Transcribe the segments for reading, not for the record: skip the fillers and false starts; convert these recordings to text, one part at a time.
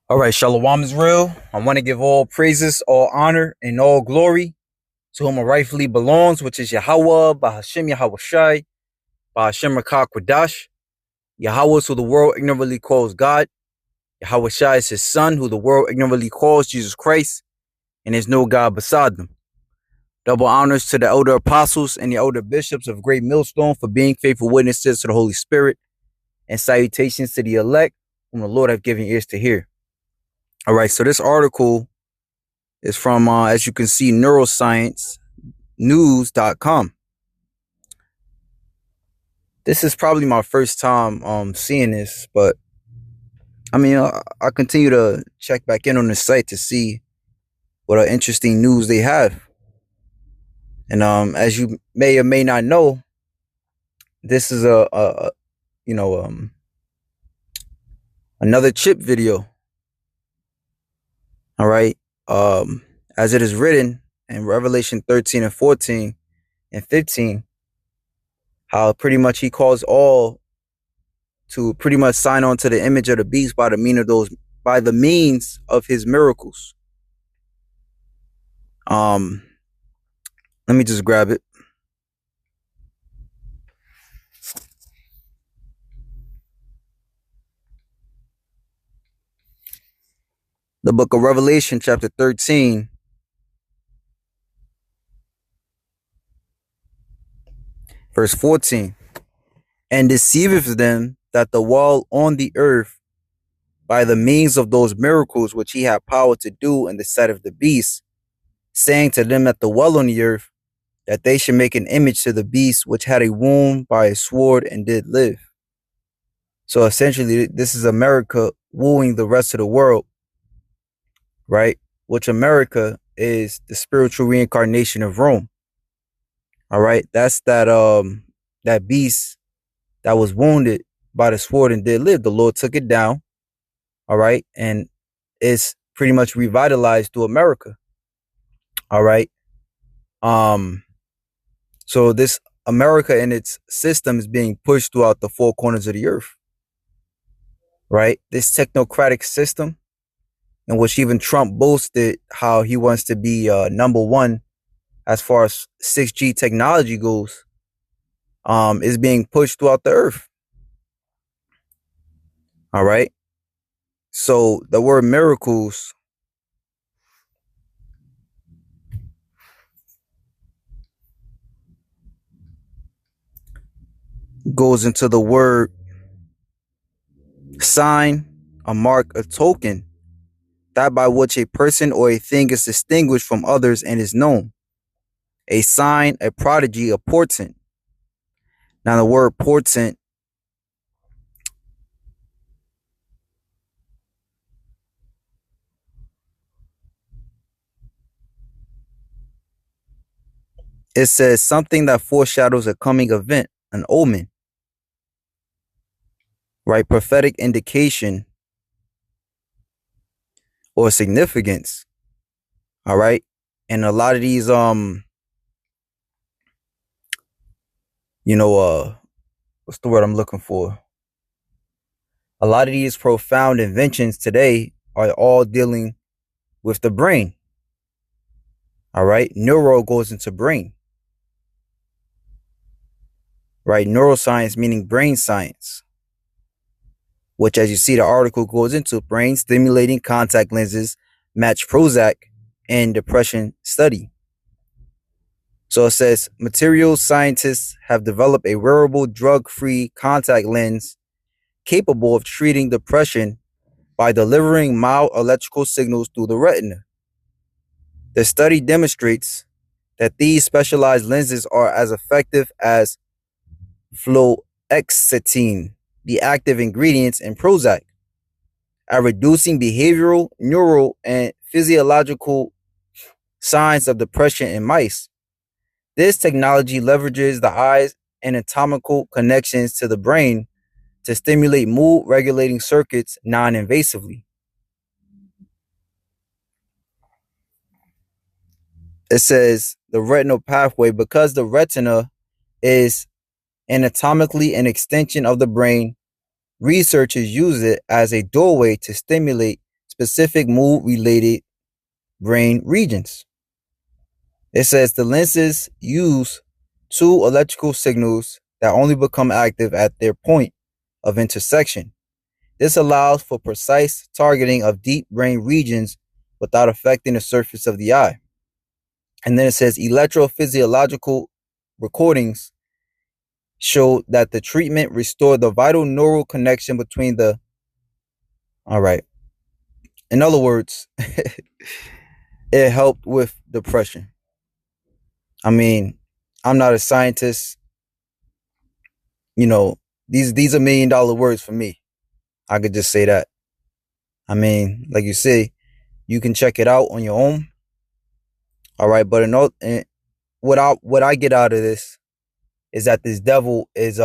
All right, Shalom is real. I want to give all praises, all honor, and all glory to whom it rightfully belongs, which is Yahweh, Bahashem Yahweh Shai, Bahashem Rakah Kwadash. Yahweh is who the world ignorantly calls God. Yahweh Shai is his son, who the world ignorantly calls Jesus Christ, and there's no God beside them. Double honors to the elder apostles and the elder bishops of Great Millstone for being faithful witnesses to the Holy Spirit, and salutations to the elect, whom the Lord have given ears to hear. All right, so this article is from, as you can see, neurosciencenews.com. This is probably my first time seeing this, but I mean, I continue to check back in on the site to see what interesting news they have. And as you may or may not know, this is another chip video. All right. As it is written in Revelation 13 and 14 and 15, how pretty much he calls all to pretty much sign on to the image of the beast by the means of his miracles. Let me just grab it. The book of Revelation, chapter 13, verse 14. And deceiveth them that dwell on the earth by the means of those miracles which he had power to do in the sight of the beast, saying to them that dwell on the earth, that they should make an image to the beast which had a wound by a sword and did live. So essentially, this is America wooing the rest of the world, right? Which America is the spiritual reincarnation of Rome. All right, that's that beast that was wounded by the sword and did live. The Lord took it down. All right, and it's pretty much revitalized through America. All right. So this America and its system is being pushed throughout the four corners of the earth. Right? This technocratic system, in which even Trump boasted how he wants to be number one as far as 6G technology goes, is being pushed throughout the earth. All right. So the word miracles goes into the word sign, a mark, a token, that by which a person or a thing is distinguished from others and is known. A sign, a prodigy, a portent. Now the word portent it says something that foreshadows a coming event, an omen. Right? Prophetic indication or significance. All right. And a lot of these what's the word I'm looking for? A lot of these profound inventions today are all dealing with the brain. All right. Neuro goes into brain. Right. Neuroscience meaning brain science, which, as you see, the article goes into brain-stimulating contact lenses match Prozac in depression study. So it says, materials scientists have developed a wearable drug-free contact lens capable of treating depression by delivering mild electrical signals through the retina. The study demonstrates that these specialized lenses are as effective as fluoxetine, the active ingredients in Prozac, at reducing behavioral, neural, and physiological signs of depression in mice. This technology leverages the eye's anatomical connections to the brain to stimulate mood-regulating circuits non-invasively. It says the retinal pathway, because the retina is anatomically an extension of the brain, researchers use it as a doorway to stimulate specific mood related brain regions. It says the lenses use two electrical signals that only become active at their point of intersection. This allows for precise targeting of deep brain regions without affecting the surface of the eye. And then it says electrophysiological recordings show that the treatment restored the vital neural connection between the. All right. In other words, it helped with depression. I mean, I'm not a scientist. You know, these are $1 million words for me. I could just say that. I mean, like you say, you can check it out on your own. All right, but what I get out of this is that this devil is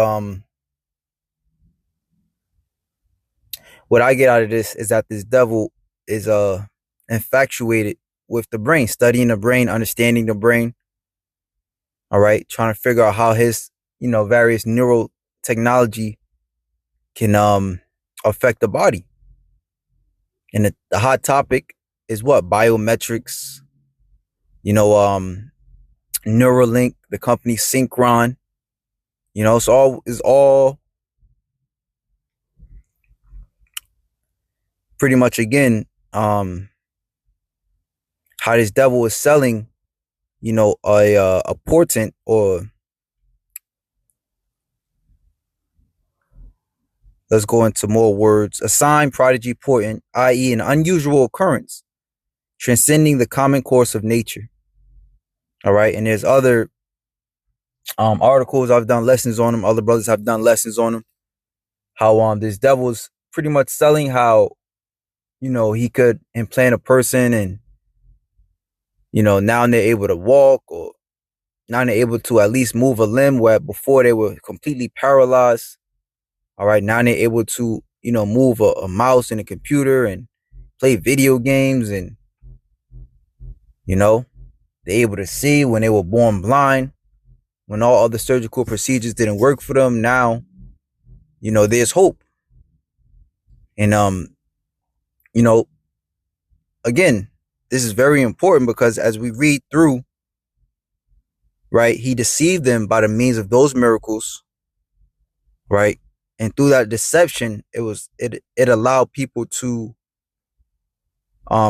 what I get out of this is that this devil is infatuated with the brain, studying the brain, understanding the brain. All right, trying to figure out how his various neural technology can affect the body. And the hot topic is what? Biometrics, Neuralink, the company Synchron. It's all pretty much again how this devil is selling, a portent, or let's go into more words, a sign, prodigy, portent, i.e., an unusual occurrence, transcending the common course of nature. All right, and there's other articles I've done lessons on them. Other brothers have done lessons on them. How this devil's pretty much selling how he could implant a person, and now they're able to walk, or now they're able to at least move a limb where before they were completely paralyzed. All right, now they're able to move a mouse and a computer and play video games, and they're able to see when they were born blind, when all other surgical procedures didn't work for them. Now there's hope. And again, this is very important because as we read through, right, he deceived them by the means of those miracles, right? And through that deception, it allowed people to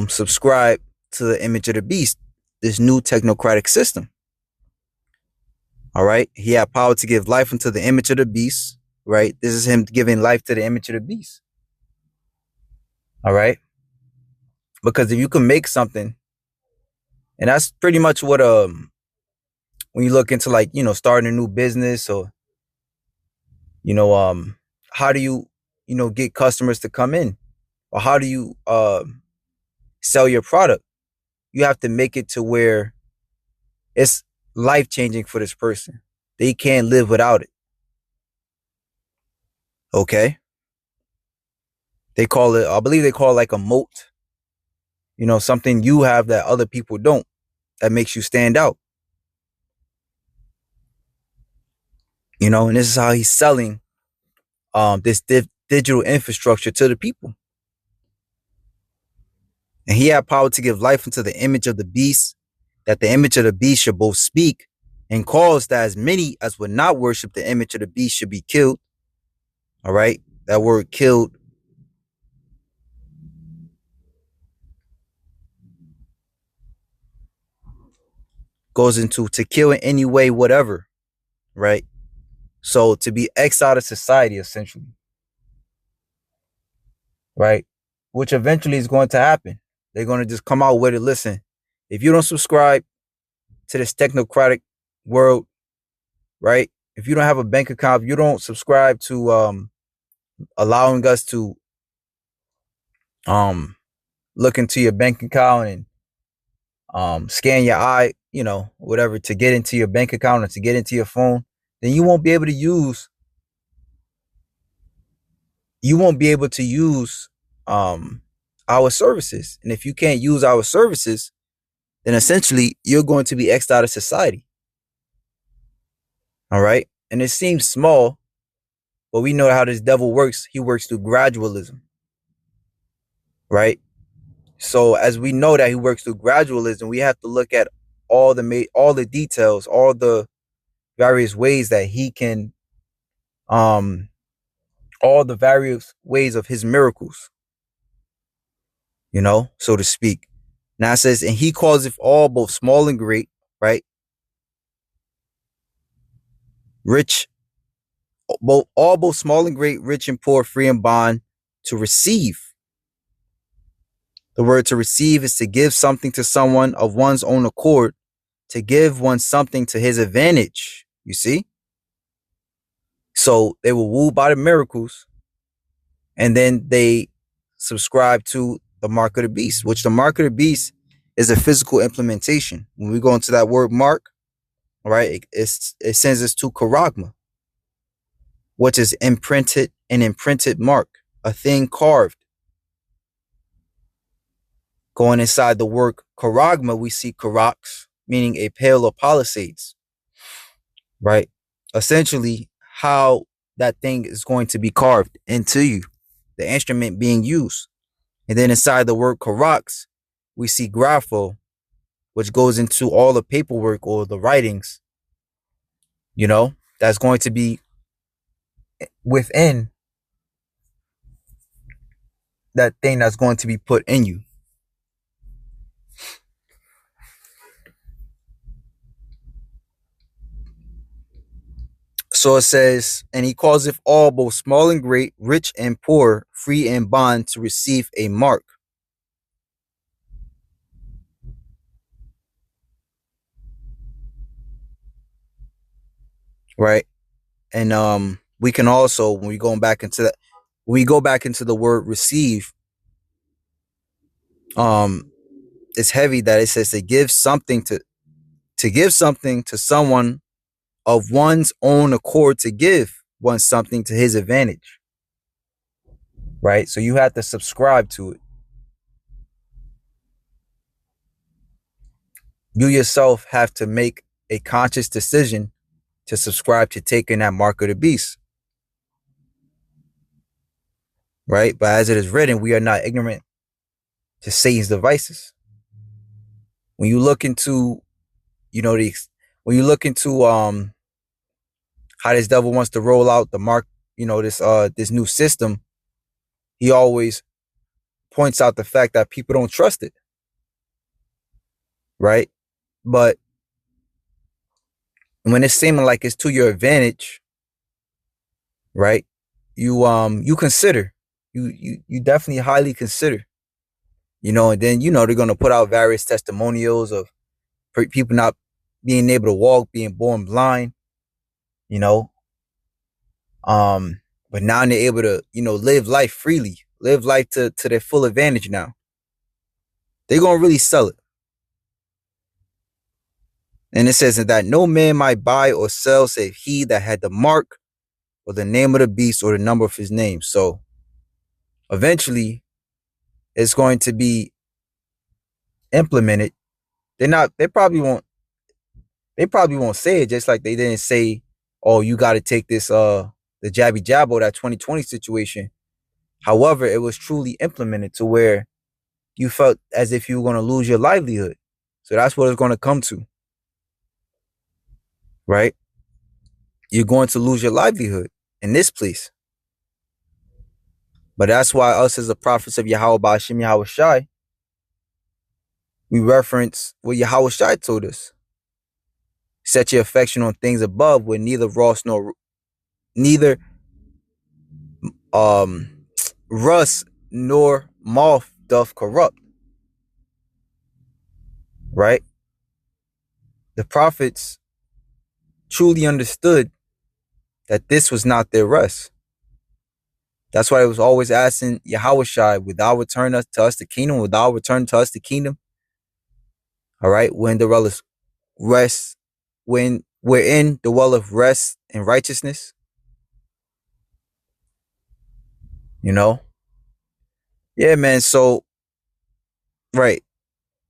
subscribe to the image of the beast, this new technocratic system. All right, he had power to give life unto the image of the beast, right? This is him giving life to the image of the beast. All right, because if you can make something, and that's pretty much what when you look into starting a new business, or how do you get customers to come in, or how do you sell your product? You have to make it to where it's life changing for this person. They can't live without it. Okay, I believe they call it like a moat, something you have that other people don't, that makes you stand out. And this is how he's selling this digital infrastructure to the people. And he had power to give life into the image of the beast, that the image of the beast should both speak and cause that as many as would not worship the image of the beast should be killed. All right, that word killed goes into to kill in any way, whatever, right? So to be exiled of society, essentially, right? Which eventually is going to happen. They're going to just come out with it. Listen, if you don't subscribe to this technocratic world, right? If you don't have a bank account, if you don't subscribe to allowing us to look into your bank account and scan your eye, whatever, to get into your bank account or to get into your phone, then you won't be able to use our services. And if you can't use our services, then essentially you're going to be exiled out of society. All right. And it seems small, but we know how this devil works. He works through gradualism, right? So as we know that he works through gradualism, we have to look at all the details, all the various ways that he can all the various ways of his miracles, so to speak. Now it says, and he calls it all, both small and great, right? Rich, both small and great, rich and poor, free and bond, to receive. The word to receive is to give something to someone of one's own accord, to give one something to his advantage. You see? So they were wooed by the miracles, and then they subscribe to the mark of the beast, which the mark of the beast is a physical implementation. When we go into that word mark, all right, it sends us to charagma, which is imprinted, an imprinted mark, a thing carved. Going inside the word charagma, we see charax, meaning a pale or palisades, right? Essentially, how that thing is going to be carved into you, the instrument being used. And then inside the word charax, we see grapho, which goes into all the paperwork or the writings, that's going to be within that thing that's going to be put in you. So it says, and he causeth all, both small and great, rich and poor, free and bond, to receive a mark. Right. And we can also, when we go back into the word receive, it's heavy that it says to give something to someone of one's own accord, to give one something to his advantage. Right? So you have to subscribe to it. You yourself have to make a conscious decision to subscribe to taking that mark of the beast. Right? But as it is written, we are not ignorant to Satan's devices. When you look into, when you look into how this devil wants to roll out the mark, this new system, he always points out the fact that people don't trust it. Right? But when it's seeming like it's to your advantage, right? You consider, you definitely highly consider, and then they're gonna put out various testimonials of people not being able to walk, being born blind, but now they're able to, live life freely, live life to their full advantage. Now they're gonna really sell it. And it says that no man might buy or sell save he that had the mark or the name of the beast or the number of his name. So eventually it's going to be implemented. They probably won't say it, just like they didn't say, oh, you got to take this the jabby jabbo, that 2020 situation. However, it was truly implemented to where you felt as if you were going to lose your livelihood. So that's what it's going to come to. Right? You're going to lose your livelihood in this place. But that's why us as the prophets of Yahweh Ba'ashim Yahweh Shai, we reference what Yahweh Shai told us. Set your affection on things above, where neither rust nor moth doth corrupt. Right? The prophets truly understood that this was not their rest. That's why it was always asking Yahweh Shai, without return to us the kingdom, without return to us the kingdom. All right, when the rest, when we're in the well of rest and righteousness, Yeah, man. So, right,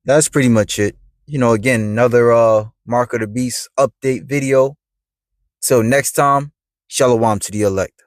that's pretty much it. Again, another Mark of the Beast update video. Till next time, shalom to the elect.